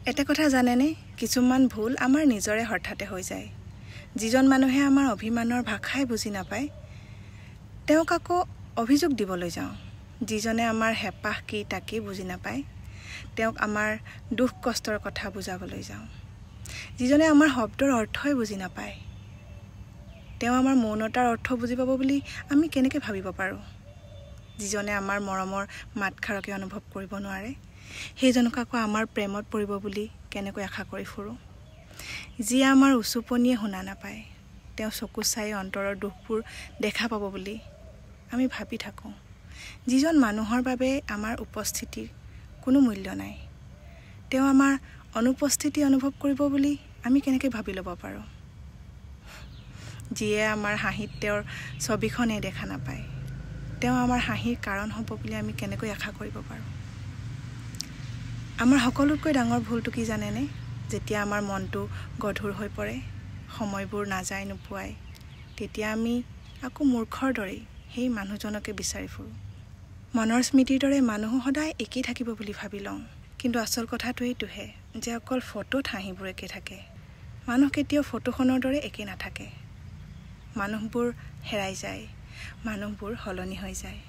এটা কথা জানেনে, কিছুমান ভুল আমাৰ নিজৰে হঠাতে হৈ যায়। যিজন মানুহে আমাৰ অভিমানৰ ভাষাই বুজি নাপায় তেওঁক আকৌ অভিযোগ দিবলৈ যাওঁ। যিজনে আমাৰ হেঁপাহ কি তাকেই বুজি নাপায় তেওঁক আমাৰ দুখ কষ্টৰ কথা বুজাবলৈ যাওঁ। যিজনে আমাৰ শব্দৰ অৰ্থই বুজি নাপায় তেওঁ আমাৰ মৌনতাৰ অৰ্থ বুজি পাব বুলি আমি কেনেকৈ ভাবিব পাৰোঁ। যিজনে আমাৰ মৰমৰ মাতষাৰকে অনুভৱ কৰিব নোৱাৰে সেইজনক আকৌ আমাৰ প্ৰেমত পৰিব বুলি কেনেকৈ আশা কৰি ফুৰোঁ। যিয়ে আমাৰ উচুপনিয়ে শুনা নাপায় তেওঁ চকু চাই অন্তৰৰ দুখবোৰ দেখা পাব বুলি আমি ভাবি থাকোঁ। যিজন মানুহৰ বাবে আমাৰ উপস্থিতিৰ কোনো মূল্য নাই তেওঁ আমাৰ অনুপস্থিতি অনুভৱ কৰিব বুলি আমি কেনেকৈ ভাবি ল'ব পাৰোঁ। যিয়ে আমাৰ হাঁহিত তেওঁৰ ছবিখনে দেখা নাপায় তেওঁ আমাৰ হাঁহিৰ কাৰণ হ'ব বুলি আমি কেনেকৈ আশা কৰিব পাৰোঁ। আমাৰ সকলোতকৈ ডাঙৰ ভুলটো কি জানেনে? যেতিয়া আমাৰ মনটো গধুৰ হৈ পৰে, সময়বোৰ নাযায় নোপোৱাই, তেতিয়া আমি আকৌ মূৰ্খৰ দৰেই সেই মানুহজনকে বিচাৰি ফুৰোঁ। মনৰ স্মৃতিৰ দৰে মানুহো সদায় একেই থাকিব বুলি ভাবি লওঁ। কিন্তু আচল কথাটো এইটোহে যে অকল ফটোত হাঁহিবোৰ একে থাকে। মানুহ কেতিয়াও ফটোখনৰ দৰে একে নাথাকে। মানুহবোৰ হেৰাই যায়, মানুহবোৰ সলনি হৈ যায়।